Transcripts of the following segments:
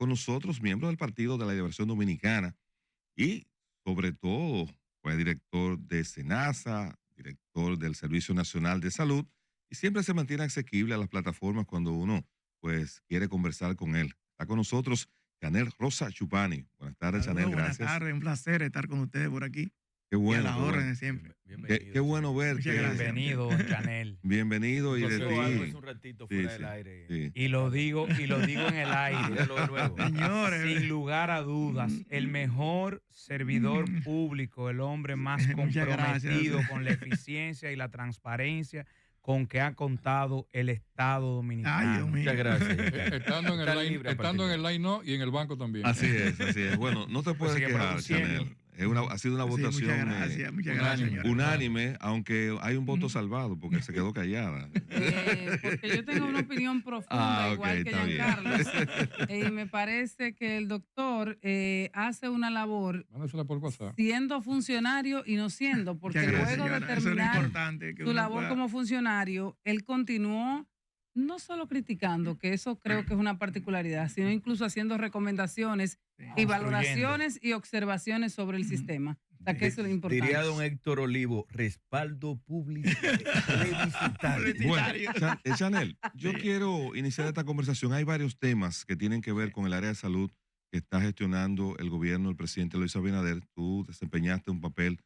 con nosotros, miembro del Partido de la Liberación Dominicana y sobre todo fue director de SENASA, director del Servicio Nacional de Salud y siempre se mantiene asequible a las plataformas cuando uno pues quiere conversar con él. Está con nosotros Chanel Rosa Chupani. Buenas tardes, Chanel, Buenas gracias. tardes, un placer estar con ustedes por aquí. Qué bueno. Y a las órdenes siempre. Qué bueno verte. Bienvenido, Chanel. Bienvenido y de ti. Un ratito fuera del aire. Y lo digo en el aire. Luego. Señores, Sin lugar a dudas, el mejor servidor público, el hombre más comprometido con la eficiencia y la transparencia con que ha contado el Estado Dominicano. Ay, Dios mío. Muchas gracias. Estando en el line no y en el banco también. Así es, así es. Bueno, no te puedes quejar, Chanel. Ha sido una votación muchas gracias, unánime, aunque hay un voto salvado porque se quedó callada. Porque yo tengo una opinión profunda, igual que Giancarlo. Y me parece que el doctor hace una labor siendo funcionario y no siendo, porque luego de terminar su labor como funcionario, él continuó no solo criticando, que eso creo que es una particularidad, sino incluso haciendo recomendaciones y valoraciones y observaciones sobre el sistema. O sea, que eso es importante. Diría don Héctor Olivo, respaldo publicitario. Bueno, Chanel, yo quiero iniciar esta conversación. Hay varios temas que tienen que ver con el área de salud que está gestionando el gobierno del presidente Luis Abinader. Tú desempeñaste un papel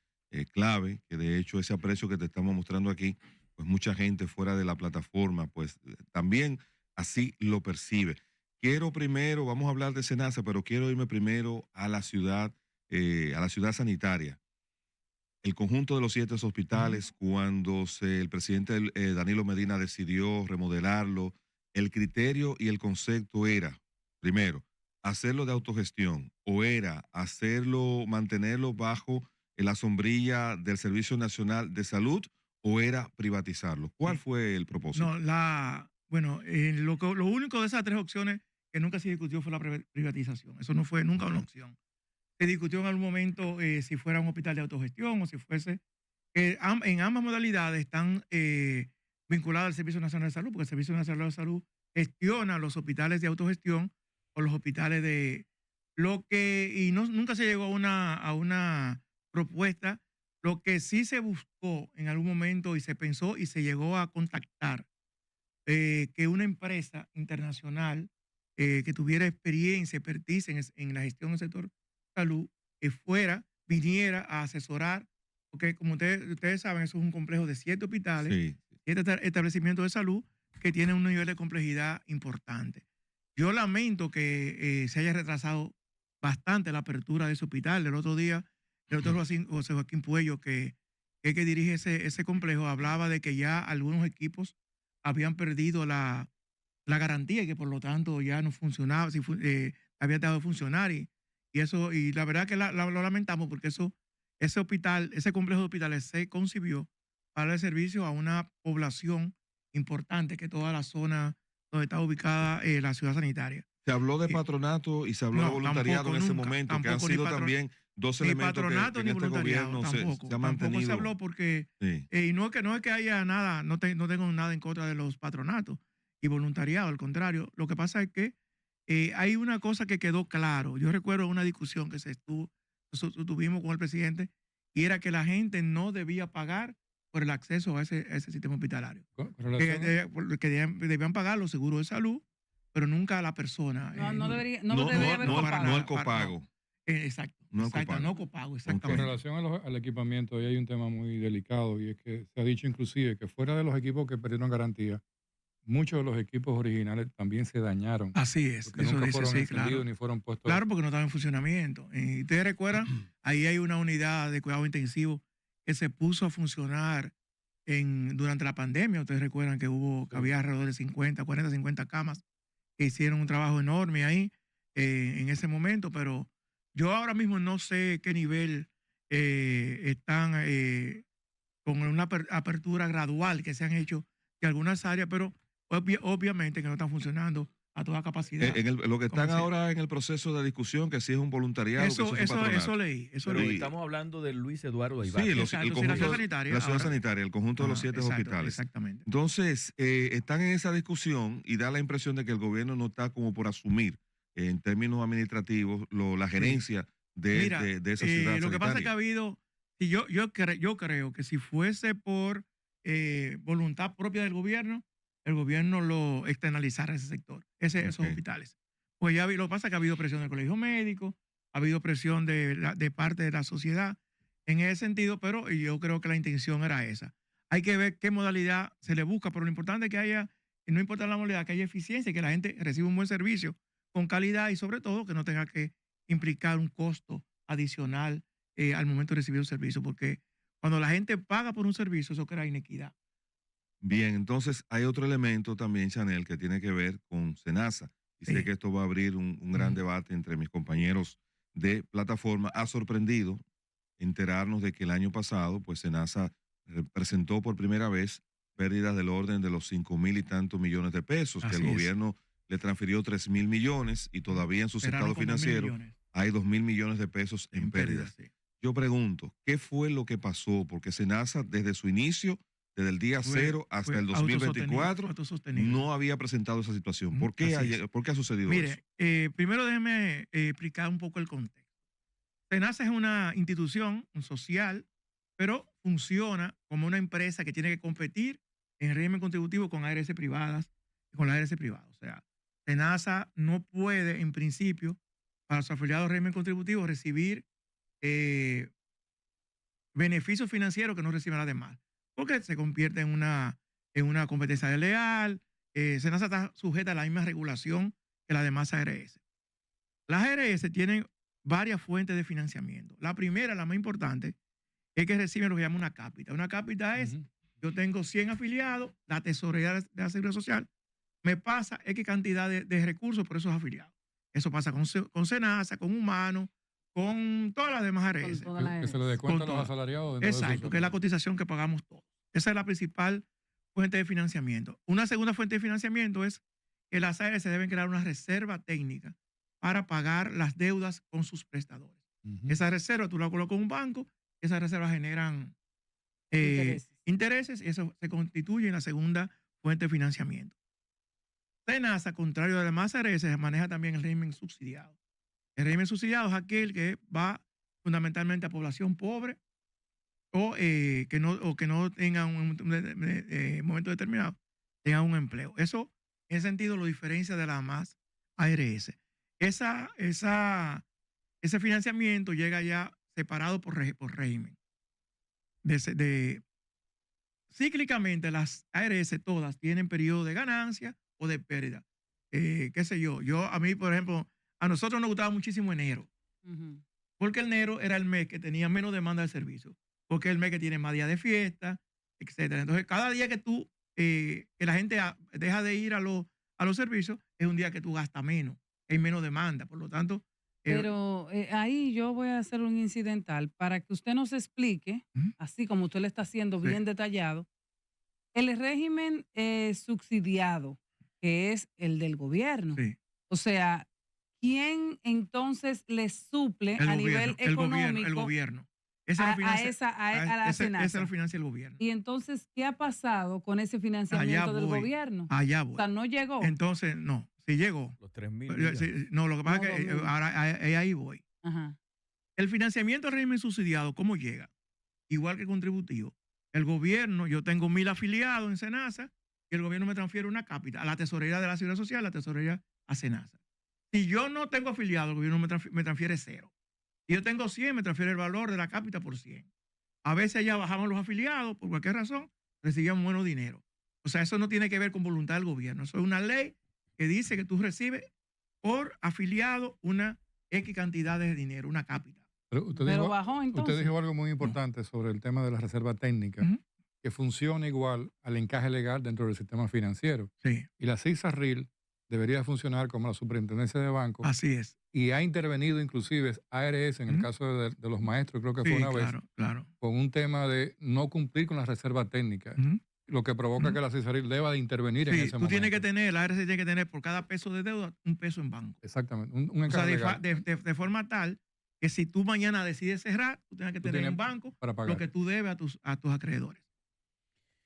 clave, que de hecho ese aprecio que te estamos mostrando aquí, pues mucha gente fuera de la plataforma, pues también así lo percibe. Quiero primero, vamos a hablar de SENASA, pero quiero irme primero a la ciudad sanitaria. El conjunto de los 7 hospitales, cuando el presidente Danilo Medina decidió remodelarlo, el criterio y el concepto era, primero, hacerlo de autogestión, o era mantenerlo bajo la sombrilla del Servicio Nacional de Salud, o era privatizarlo. ¿Cuál fue el propósito? Lo único de esas 3 opciones que nunca se discutió fue la privatización. Eso no fue nunca una opción. Se discutió en algún momento si fuera un hospital de autogestión o si fuese... en ambas modalidades están vinculadas al Servicio Nacional de Salud, porque el Servicio Nacional de Salud gestiona los hospitales de autogestión o los hospitales de... nunca se llegó a una propuesta. Lo que sí se buscó en algún momento y se pensó y se llegó a contactar que una empresa internacional que tuviera experiencia, expertise en la gestión del sector salud, viniera a asesorar, porque como ustedes saben, eso es un complejo de 7 hospitales, 7 establecimientos de salud que tienen un nivel de complejidad importante. Yo lamento que se haya retrasado bastante la apertura de ese hospital. El otro día, el doctor José Joaquín Puello, que dirige ese complejo, hablaba de que ya algunos equipos habían perdido la garantía y que por lo tanto ya no funcionaba, había dejado de funcionar y la verdad que lo lamentamos porque ese complejo de hospitales se concibió para el servicio a una población importante, que toda la zona donde está ubicada la ciudad sanitaria. Se habló de patronato y se habló de voluntariado en ese momento, que han sido también 2 elementos que en este gobierno se ha mantenido. Tampoco se habló porque, y no es que haya nada, no tengo nada en contra de los patronatos y voluntariado, al contrario. Lo que pasa es que hay una cosa que quedó claro. Yo recuerdo una discusión que nosotros tuvimos con el presidente, y era que la gente no debía pagar por el acceso a ese sistema hospitalario. Que debían pagar los seguros de salud, pero nunca a la persona. No debería haber copago. No al copago. Exacto. No copago, exactamente. Con relación al equipamiento, ahí hay un tema muy delicado, y es que se ha dicho inclusive que fuera de los equipos que perdieron garantía, muchos de los equipos originales también se dañaron. Así es. Porque nunca fueron encendidos ni fueron puestos. Claro, porque no estaban en funcionamiento. Y ustedes recuerdan, ahí hay una unidad de cuidado intensivo que se puso a funcionar durante la pandemia. Ustedes recuerdan que había alrededor de 50 camas que hicieron un trabajo enorme ahí en ese momento, pero yo ahora mismo no sé qué nivel están con una apertura gradual que se han hecho de algunas áreas, pero obviamente que no están funcionando a toda capacidad. Lo que están ahora en el proceso de discusión, que si es un voluntariado, eso leí. Estamos hablando de Luis Eduardo Aybar. Sí, el conjunto la ciudad sanitaria, el conjunto de los 7 hospitales. Exactamente. Entonces, están en esa discusión y da la impresión de que el gobierno no está como por asumir en términos administrativos, la gerencia de esa ciudad lo que pasa es que ha habido, y yo creo que si fuese por voluntad propia del gobierno, el gobierno lo externalizara ese sector, esos hospitales. Pues ya lo que pasa es que ha habido presión del colegio médico, ha habido presión de parte de la sociedad en ese sentido, pero yo creo que la intención era esa. Hay que ver qué modalidad se le busca, pero lo importante es que haya, no importa la modalidad, que haya eficiencia, que la gente reciba un buen servicio con calidad y sobre todo que no tenga que implicar un costo adicional al momento de recibir un servicio, porque cuando la gente paga por un servicio, eso crea inequidad. Bien, entonces hay otro elemento también, Chanel, que tiene que ver con SENASA. Y sé que esto va a abrir un gran debate entre mis compañeros de plataforma. Ha sorprendido enterarnos de que el año pasado, pues SENASA presentó por primera vez pérdidas del orden de los 5,000 y tantos millones de pesos, que el gobierno le transfirió 3,000 millones y todavía en sus estados financieros hay 2,000 millones de pesos en pérdidas. Yo pregunto, ¿qué fue lo que pasó? Porque SENASA desde su inicio, desde el día 0 hasta el 2024, no había presentado esa situación. ¿Por qué ha sucedido eso? Mire, primero déjeme explicar un poco el contexto. SENASA es una institución social, pero funciona como una empresa que tiene que competir en régimen contributivo con ARS privadas y con las ARS privadas. O sea, SENASA no puede, en principio, para sus afiliados régimen contributivo, recibir beneficios financieros que no reciben las demás, porque se convierte en una competencia desleal. SENASA está sujeta a la misma regulación que las demás ARS. Las ARS tienen varias fuentes de financiamiento. La primera, la más importante, es que reciben lo que llama una cápita. Una cápita es, yo tengo 100 afiliados, la tesorería de la Seguridad Social me pasa X cantidad de recursos por esos afiliados. Eso pasa con SENASA, con Humano, con todas las demás ARS. Que se le descuentan los asalariados. Exacto, que es la cotización que pagamos todos. Esa es la principal fuente de financiamiento. Una segunda fuente de financiamiento es que las ARS deben crear una reserva técnica para pagar las deudas con sus prestadores. Esa reserva tú la colocas en un banco, esas reservas generan intereses y eso se constituye en la segunda fuente de financiamiento. SENASA, contrario a las demás ARS, maneja también el régimen subsidiado. El régimen subsidiado es aquel que va fundamentalmente a población pobre o que no tengan un momento determinado, tengan un empleo. Eso, en ese sentido, lo diferencia de las demás ARS. Ese financiamiento llega ya separado por régimen. Cíclicamente, las ARS todas tienen periodo de ganancia o de pérdida. Qué sé yo. A mí, por ejemplo, a nosotros nos gustaba muchísimo enero. Porque enero era el mes que tenía menos demanda de servicio. Porque es el mes que tiene más días de fiesta, etcétera. Entonces, cada día que la gente deja de ir a los servicios, es un día que tú gastas menos. Hay menos demanda. Por lo tanto... Pero ahí yo voy a hacer un incidental para que usted nos explique, así como usted lo está haciendo bien detallado, el régimen subsidiado, que es el del gobierno. O sea, ¿quién entonces le suple a nivel económico? El gobierno. A la SENASA. Ese lo financia el gobierno. Y entonces, ¿qué ha pasado con ese financiamiento del gobierno? Allá voy. O sea, ¿no llegó? Entonces, no. Sí llegó. Los 3,000. No, lo que pasa es que ahora ahí voy. El financiamiento del régimen subsidiado, ¿cómo llega? Igual que contributivo. El gobierno, yo tengo 1,000 afiliados en SENASA y el gobierno me transfiere una cápita a la tesorería de la Seguridad Social, la tesorería a SENASA. Si yo no tengo afiliados, el gobierno me transfiere 0. Si yo tengo 100, me transfiere el valor de la cápita por 100. A veces ya bajamos los afiliados, por cualquier razón, recibíamos menos dinero. O sea, eso no tiene que ver con voluntad del gobierno. Eso es una ley que dice que tú recibes por afiliado una X cantidad de dinero, una cápita. Pero bajó entonces. Usted dijo algo muy importante sobre el tema de la reserva técnica, que funciona igual al encaje legal dentro del sistema financiero. Sí. Y la CISARRIL debería funcionar como la superintendencia de bancos. Así es. Y ha intervenido inclusive ARS en el caso de los maestros, creo que fue una vez, con un tema de no cumplir con la reserva técnica. Lo que provoca que la CISARRIL deba de intervenir en ese momento. Tú tienes que tener, la ARS tiene que tener por cada peso de deuda un peso en banco. Exactamente, un encargo legal. De forma tal que si tú mañana decides cerrar, tú tienes que tener en banco para pagar lo que tú debes a tus acreedores.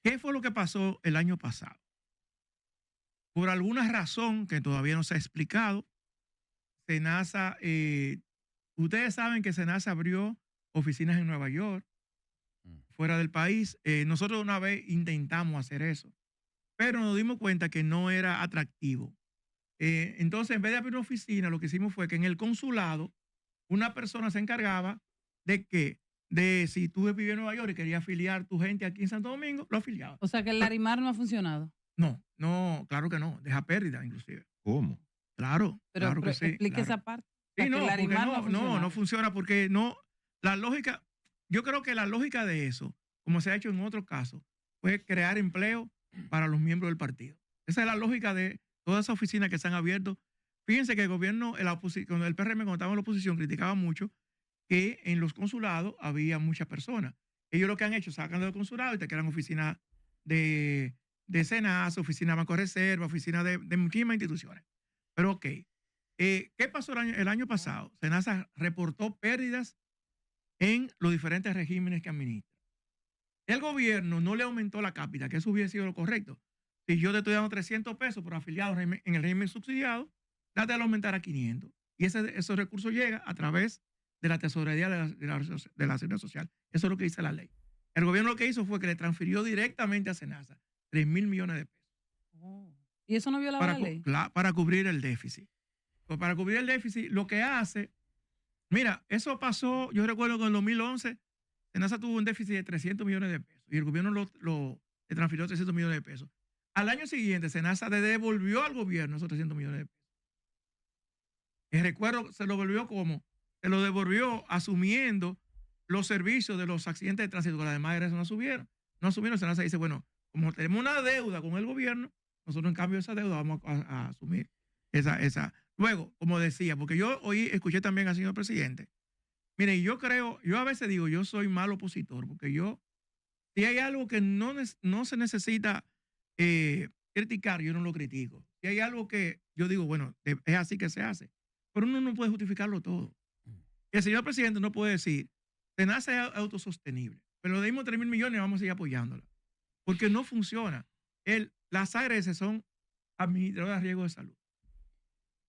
¿Qué fue lo que pasó el año pasado? Por alguna razón que todavía no se ha explicado, SENASA, ustedes saben que SENASA abrió oficinas en Nueva York, fuera del país. Nosotros una vez intentamos hacer eso, pero nos dimos cuenta que no era atractivo. Entonces, en vez de abrir una oficina, lo que hicimos fue que en el consulado una persona se encargaba de si tú vivías en Nueva York y querías afiliar tu gente aquí en Santo Domingo, lo afiliaba. O sea que el Larimar no ha funcionado. No, claro que no. Deja pérdida, inclusive. ¿Cómo? Claro, pero que sí. Explique claro. esa parte. Sí, no funciona porque la lógica, yo creo que la lógica de eso, como se ha hecho en otros casos, fue crear empleo para los miembros del partido. Esa es la lógica de todas esas oficinas que se han abierto. Fíjense que el gobierno, cuando el PRM, cuando estaba en la oposición, criticaba mucho que en los consulados había muchas personas. Ellos lo que han hecho, sacan del consulado y te crean oficinas de SENASA, oficina de Banco de Reserva, oficina de muchísimas instituciones. Pero ok, ¿qué pasó el año pasado? SENASA reportó pérdidas en los diferentes regímenes que administra. El gobierno no le aumentó la cápita, que eso hubiera sido lo correcto. Si yo te estoy dando 300 pesos por afiliados en el régimen subsidiado, date a aumentar a 500. Y esos recursos llegan a través de la tesorería de la Seguridad Social. Eso es lo que dice la ley. El gobierno lo que hizo fue que le transfirió directamente a SENASA 3.000 millones de pesos. ¿Y eso no violaba la ley? Para cubrir el déficit. Pues para cubrir el déficit, lo que hace, mira, eso pasó, yo recuerdo que en el 2011, SENASA tuvo un déficit de 300 millones de pesos y el gobierno le transfirió 300 millones de pesos. Al año siguiente, SENASA le devolvió al gobierno esos 300 millones de pesos. Y recuerdo, se lo devolvió asumiendo los servicios de los accidentes de tránsito, que además de eso no subieron. No subieron, SENASA dice, bueno, como tenemos una deuda con el gobierno, nosotros en cambio de esa deuda vamos a asumir esa. Luego, como decía, porque yo escuché también al señor presidente, mire, yo a veces digo, yo soy mal opositor, porque si hay algo que no se necesita criticar, yo no lo critico. Si hay algo que yo digo, bueno, es así que se hace, pero uno no puede justificarlo todo. El señor presidente no puede decir, SENASA es autosostenible, pero le dimos 3.000 millones y vamos a seguir apoyándola, porque no funciona. Las ARS son administradoras de riesgo de salud.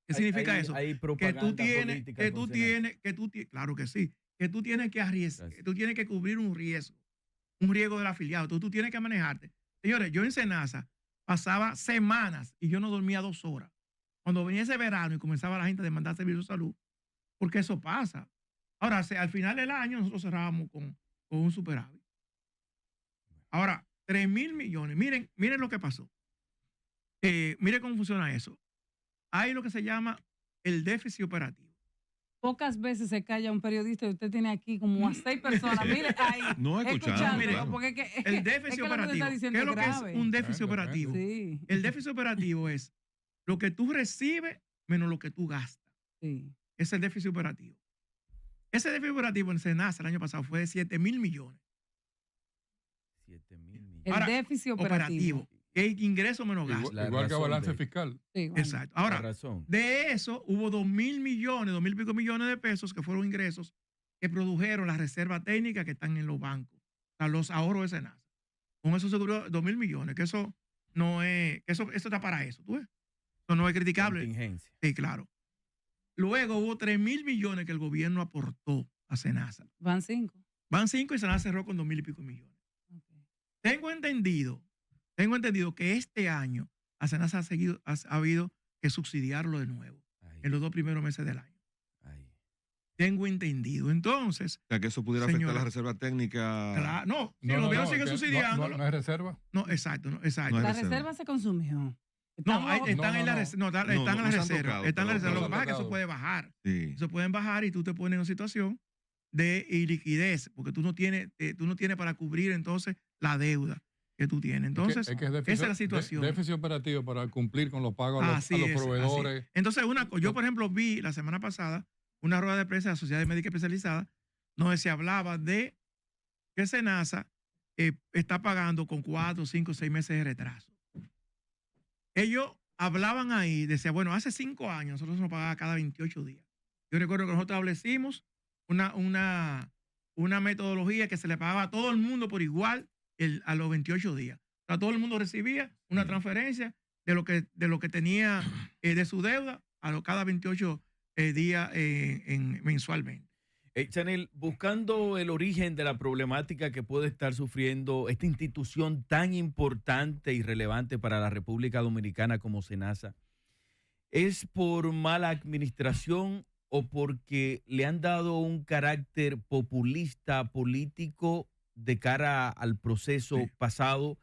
¿Qué significa eso? Que tú tienes, claro que sí, que tú tienes que arriesgar, que tú tienes que cubrir un riesgo del afiliado. Tú tienes que manejarte. Señores, yo en SENASA pasaba semanas y yo no dormía 2 horas. Cuando venía ese verano y comenzaba la gente a demandar servicios de salud, porque eso pasa. Ahora, al final del año nosotros cerrábamos con un superávit. Ahora, 3.000 millones. Miren lo que pasó. Miren cómo funciona eso. Hay lo que se llama el déficit operativo. Pocas veces se calla un periodista y usted tiene aquí como a 6 personas. Mire, ahí. No escuchando. Claro. Porque el déficit operativo. ¿Qué es lo que es un déficit operativo? Sí. El déficit operativo es lo que tú recibes menos lo que tú gastas. Sí. Ese es el déficit operativo. Ese déficit operativo en SENASA el año pasado fue de 7.000 millones. 7.000 millones. El déficit operativo. Que es ingreso menos gasto. Igual que balance fiscal. Sí, bueno. Exacto. Ahora, de eso hubo 2.000 millones, 2.000 y pico millones de pesos que fueron ingresos que produjeron las reservas técnicas que están en los bancos, o sea, los ahorros de SENASA. Con eso se cubrió 2.000 millones, que eso no es, eso está para eso, ¿tú ves? Eso no es criticable. Contingencia. Sí, claro. Luego hubo 3.000 millones que el gobierno aportó a SENASA. Van 5. Van 5 y SENASA cerró con 2.000 y pico millones. Okay. Tengo entendido que este año a SENASA ha habido que subsidiarlo de nuevo en los 2 primeros meses del año. Tengo entendido. Entonces. O sea, que eso pudiera afectar la reserva técnica. Claro, no, si el gobierno sigue subsidiando. No es reserva. No, exacto. No la reserva se consumió. Están en la reserva. Están en la reserva. Lo que pasa es que eso puede bajar. Sí. Eso pueden bajar y tú te pones en una situación de iliquidez, porque tú no tienes para cubrir entonces la deuda que tú tienes. Entonces, esa es la situación. Déficit operativo para cumplir con los pagos a los proveedores. Entonces, yo, por ejemplo, vi la semana pasada una rueda de prensa de la Sociedad Médica Especializada donde se hablaba de que SENASA está pagando con 4, 5, 6 meses de retraso. Ellos hablaban ahí, decían, bueno, hace 5 años nosotros nos pagaba cada 28 días. Yo recuerdo que nosotros establecimos una metodología que se le pagaba a todo el mundo por igual a los 28 días. O sea, todo el mundo recibía una transferencia de lo que tenía de su deuda cada 28 mensualmente. Chanel, buscando el origen de la problemática que puede estar sufriendo esta institución tan importante y relevante para la República Dominicana como SENASA, ¿es por mala administración o porque le han dado un carácter populista político de cara al proceso pasado,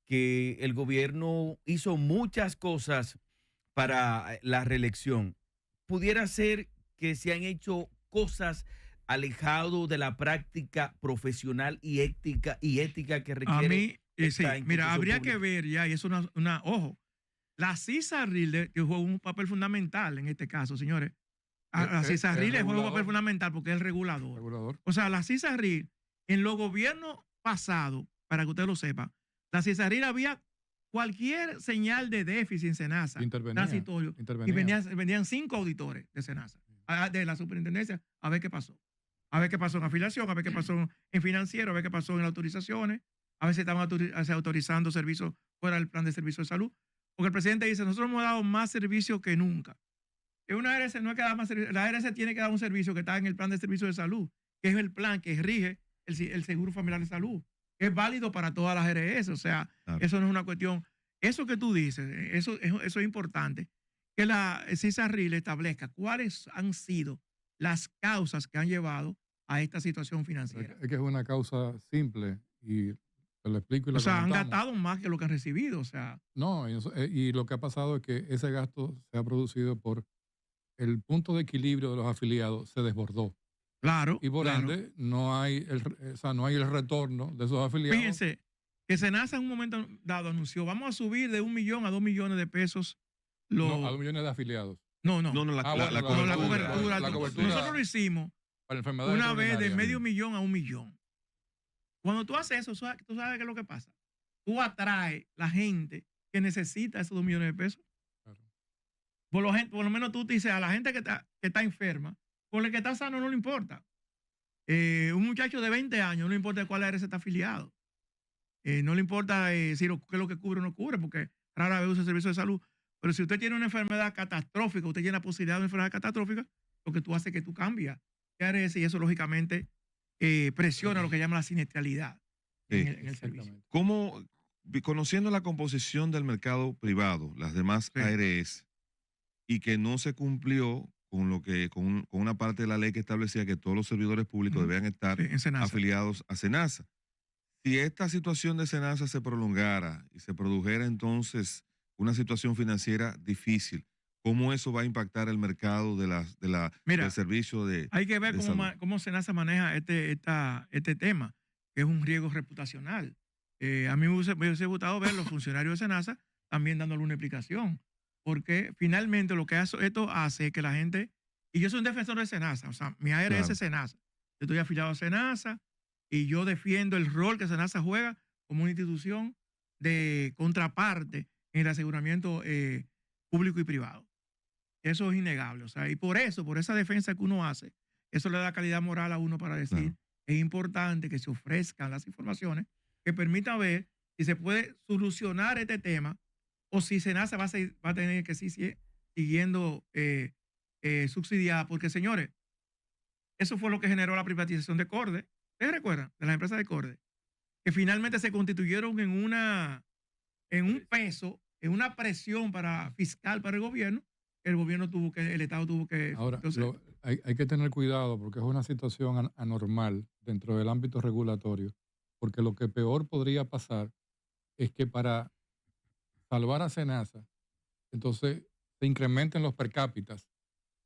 que el gobierno hizo muchas cosas para la reelección? ¿Pudiera ser que se han hecho cosas alejado de la práctica profesional y ética que requiere? A mí, sí, mira, habría que ver ya, y eso ojo, la CISARRIL juega un papel fundamental en este caso, señores. La CISARRIL juega un papel fundamental porque es el regulador. O sea, la CISARRIL, en los gobiernos pasados, para que usted lo sepa, la CISARRIL había cualquier señal de déficit en SENASA, transitorio, y venían 5 auditores de SENASA, de la superintendencia, a ver qué pasó. A ver qué pasó en afiliación, a ver qué pasó en financiero, a ver qué pasó en las autorizaciones, a ver si estaban autorizando servicios fuera del plan de servicio de salud. Porque el presidente dice, nosotros hemos dado más servicios que nunca. En una ARS no hay que dar más servicio, la ARS tiene que dar un servicio que está en el plan de servicio de salud, que es el plan que rige el Seguro Familiar de Salud, que es válido para todas las ARS. O sea, eso no es una cuestión. Eso que tú dices, eso es importante, que la CISARRIL establezca cuáles han sido las causas que han llevado a esta situación financiera. Es que es una causa simple y te lo explico. Y o sea, han gastado más que lo que han recibido. O sea. No, y lo que ha pasado es que ese gasto se ha producido por el punto de equilibrio de los afiliados se desbordó. Claro. Y por ende no hay el retorno de esos afiliados. Fíjense que SENASA en un momento dado anunció, vamos a subir de 1 millón a 2 millones de pesos. No, a 2 millones de afiliados. No, la cobertura. Nosotros lo hicimos una vez de medio millón a 1 millón. Cuando tú haces eso, tú sabes qué es lo que pasa. Tú atraes la gente que necesita esos 2 millones de pesos. Claro. Por lo menos tú te dices a la gente que está enferma, por el que está sano no le importa. Un muchacho de 20 años, no le importa cuál ARS está afiliado. No le importa qué es lo que cubre o no cubre, porque rara vez usa el servicio de salud. Pero si usted tiene una enfermedad catastrófica, usted tiene la posibilidad de una enfermedad catastrófica, lo que tú haces es que tú cambias ARS y eso lógicamente presiona lo que llama la siniestralidad en el servicio. ¿Cómo, conociendo la composición del mercado privado, las demás ARS, y que no se cumplió con una parte de la ley que establecía que todos los servidores públicos debían estar afiliados a SENASA? Si esta situación de SENASA se prolongara y se produjera entonces una situación financiera difícil, ¿cómo eso va a impactar el mercado del servicio de hay que ver cómo SENASA maneja este tema, que es un riesgo reputacional. A mí me hubiese gustado ver los funcionarios de SENASA también dándole una explicación, porque finalmente lo que esto hace es que la gente, y yo soy un defensor de SENASA, o sea, mi ARS es SENASA, yo estoy afiliado a SENASA y yo defiendo el rol que SENASA juega como una institución de contraparte en el aseguramiento público y privado. Eso es innegable. O sea, y por esa defensa que uno hace, eso le da calidad moral a uno para decir, es importante que se ofrezcan las informaciones que permitan ver si se puede solucionar este tema o si SENASA va a tener que seguir siguiendo subsidiada. Porque, señores, eso fue lo que generó la privatización de Corde. ¿Ustedes recuerdan? De las empresas de Corde. Que finalmente se constituyeron en un peso, en una presión fiscal para el gobierno. El Estado tuvo que... Ahora, hay que tener cuidado porque es una situación anormal dentro del ámbito regulatorio, porque lo que peor podría pasar es que para salvar a SENASA, entonces se incrementen los per cápitas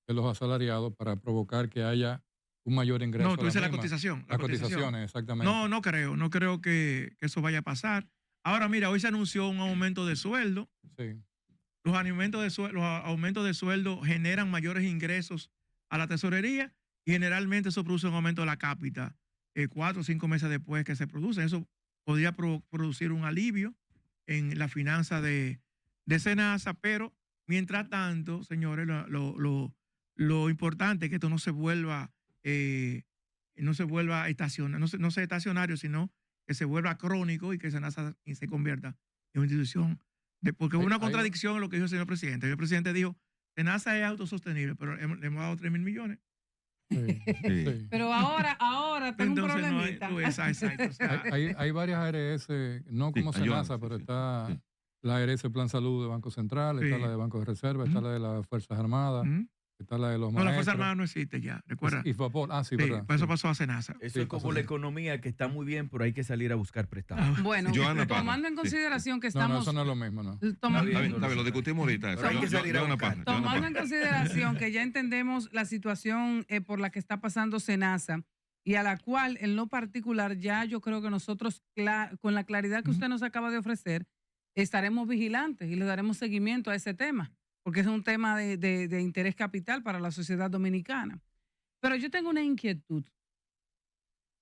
de los asalariados para provocar que haya un mayor ingreso. No, tú dices la cotización. Las cotizaciones, exactamente. No creo que eso vaya a pasar. Ahora, mira, hoy se anunció un aumento de sueldo. Sí. Los aumentos de sueldo generan mayores ingresos a la tesorería y generalmente eso produce un aumento de la cápita 4 o 5 meses después que se produce. Eso podría producir un alivio en la finanza de SENASA, pero mientras tanto, señores, lo importante es que esto no se vuelva estacionario, no sea estacionario, sino que se vuelva crónico y que SENASA se convierta en una institución. Porque hubo una contradicción en lo que dijo el señor presidente. El presidente dijo SENASA es autosostenible, pero le hemos dado 3.000 millones. Sí. Pero ahora tengo un problemita. Exacto. O sea, hay varias ARS, no como SENASA, pero está la ARS Plan Salud de Banco Central, está la de Banco de Reserva, está la de las Fuerzas Armadas, está la de los maestros. No, la Fuerza Armada no existe ya, recuerda. Y Vapor, sí, verdad. Por eso pasó a SENASA. Eso es como la economía que está muy bien, pero hay que salir a buscar prestados. Bueno, tomando en consideración que estamos... No, eso no es lo mismo, ¿no? Está bien, lo discutimos ahorita. Tomando en consideración que ya entendemos la situación por la que está pasando SENASA y a la cual, en lo particular, ya yo creo que nosotros, con la claridad que usted nos acaba de ofrecer, estaremos vigilantes y le daremos seguimiento a ese tema, porque es un tema de interés capital para la sociedad dominicana. Pero yo tengo una inquietud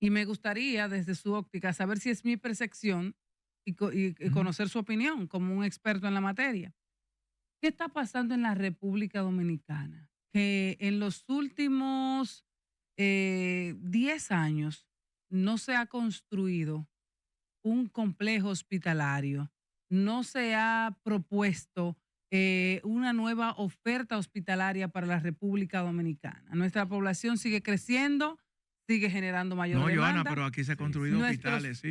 y me gustaría, desde su óptica, saber si es mi percepción y conocer su opinión como un experto en la materia. ¿Qué está pasando en la República Dominicana? Que en los últimos 10 años no se ha construido un complejo hospitalario, no se ha propuesto una nueva oferta hospitalaria para la República Dominicana. Nuestra población sigue creciendo, sigue generando mayor demanda. No, Joana, pero aquí se han construido hospitales.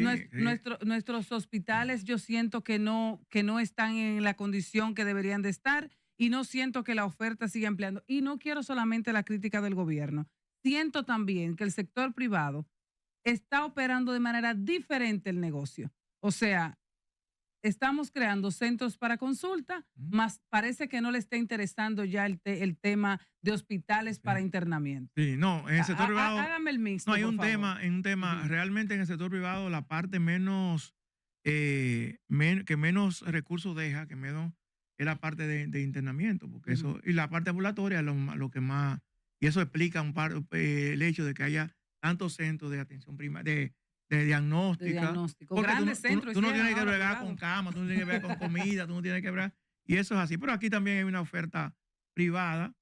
Nuestros hospitales yo siento que no están en la condición que deberían de estar y no siento que la oferta siga ampliando. Y no quiero solamente la crítica del gobierno. Siento también que el sector privado está operando de manera diferente el negocio. O sea, estamos creando centros para consulta, más parece que no le está interesando ya el tema de hospitales para internamiento. Sí, no, en el sector privado... Hágame el mixto, no, hay un tema, realmente en el sector privado la parte que menos recursos deja, que menos es la parte de internamiento, porque eso, y la parte ambulatoria es lo que más, y eso explica el hecho de que haya tantos centros de atención primaria, de diagnóstico. Grandes centros. Tú no tienes que bregar con cama, tú no tienes que bregar con comida, tú no tienes que bregar. Y eso es así. Pero aquí también hay una oferta privada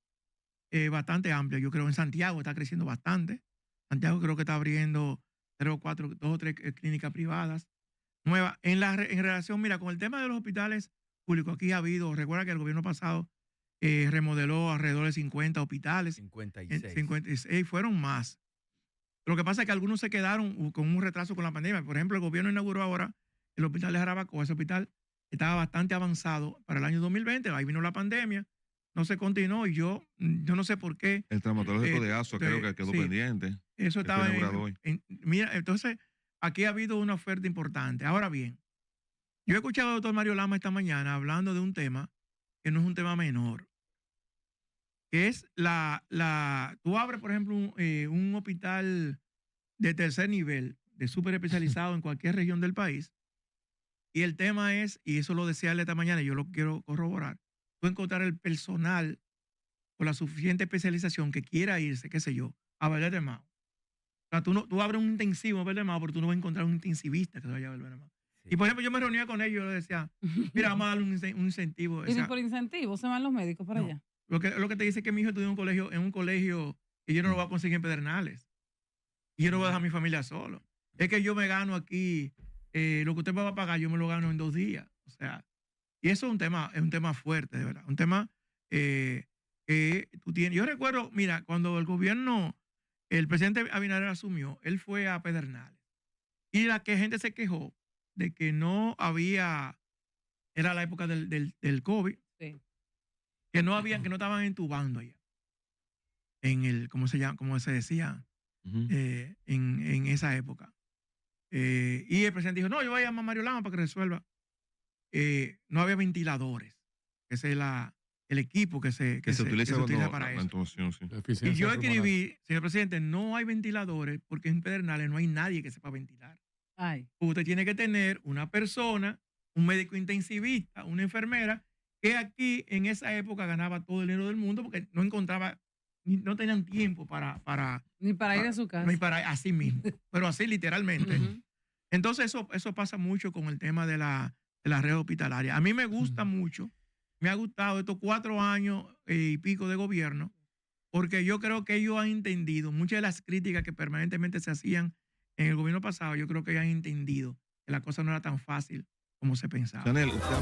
bastante amplia. Yo creo en Santiago está creciendo bastante. Santiago creo que está abriendo 2 o 3 clínicas privadas nuevas. En relación, mira, con el tema de los hospitales públicos, aquí ha habido, recuerda que el gobierno pasado remodeló alrededor de 50 hospitales. 56 fueron más. Lo que pasa es que algunos se quedaron con un retraso con la pandemia. Por ejemplo, el gobierno inauguró ahora el hospital de Jarabacoa. Ese hospital estaba bastante avanzado para el año 2020. Ahí vino la pandemia, no se continuó y yo no sé por qué. El traumatológico de Asua creo que quedó pendiente. Eso estaba mira, entonces aquí ha habido una oferta importante. Ahora bien, yo he escuchado al doctor Mario Lama esta mañana hablando de un tema que no es un tema menor. Que es tú abres, por ejemplo, un hospital de tercer nivel, de súper especializado en cualquier región del país, y el tema es, y eso lo decía él esta mañana y yo lo quiero corroborar, tú encontrar el personal con la suficiente especialización que quiera irse, qué sé yo, a Valverde del Mao. O sea, tú abres un intensivo a Valverde del Mao, pero tú no vas a encontrar un intensivista que se vaya a Valverde del Mao. Sí. Y por ejemplo, yo me reunía con ellos y yo les decía, mira, vamos a darle un incentivo. ¿Y por incentivo se van los médicos para allá? Lo que te dice es que mi hijo estudia en un colegio que yo no lo voy a conseguir en Pedernales. Y yo no voy a dejar a mi familia solo. Es que yo me gano aquí, lo que usted me va a pagar, yo me lo gano en 2 días. O sea, y eso es un tema fuerte, de verdad. Un tema que tú tienes. Yo recuerdo, mira, cuando el presidente Abinader asumió, él fue a Pedernales. Y gente se quejó de que no había, era la época del COVID. Sí. Que no estaban entubando allá. ¿Cómo se decía? En esa época. Y el presidente dijo, no, yo voy a llamar a Mario Lama para que resuelva. No había ventiladores. Ese es el equipo que se utiliza para eso. Sí. Y yo escribí, señor presidente, no hay ventiladores porque en Pedernales no hay nadie que sepa ventilar. Usted tiene que tener una persona, un médico intensivista, una enfermera, que aquí en esa época ganaba todo el dinero del mundo porque no tenían tiempo ni para ir a su casa. Ni para así mismo, pero así literalmente. Entonces eso pasa mucho con el tema de la red hospitalaria. A mí me gusta mucho, me ha gustado estos 4 años y pico de gobierno, porque yo creo que ellos han entendido muchas de las críticas que permanentemente se hacían en el gobierno pasado. Yo creo que ellos han entendido que la cosa no era tan fácil como se pensaba. Chanel, usted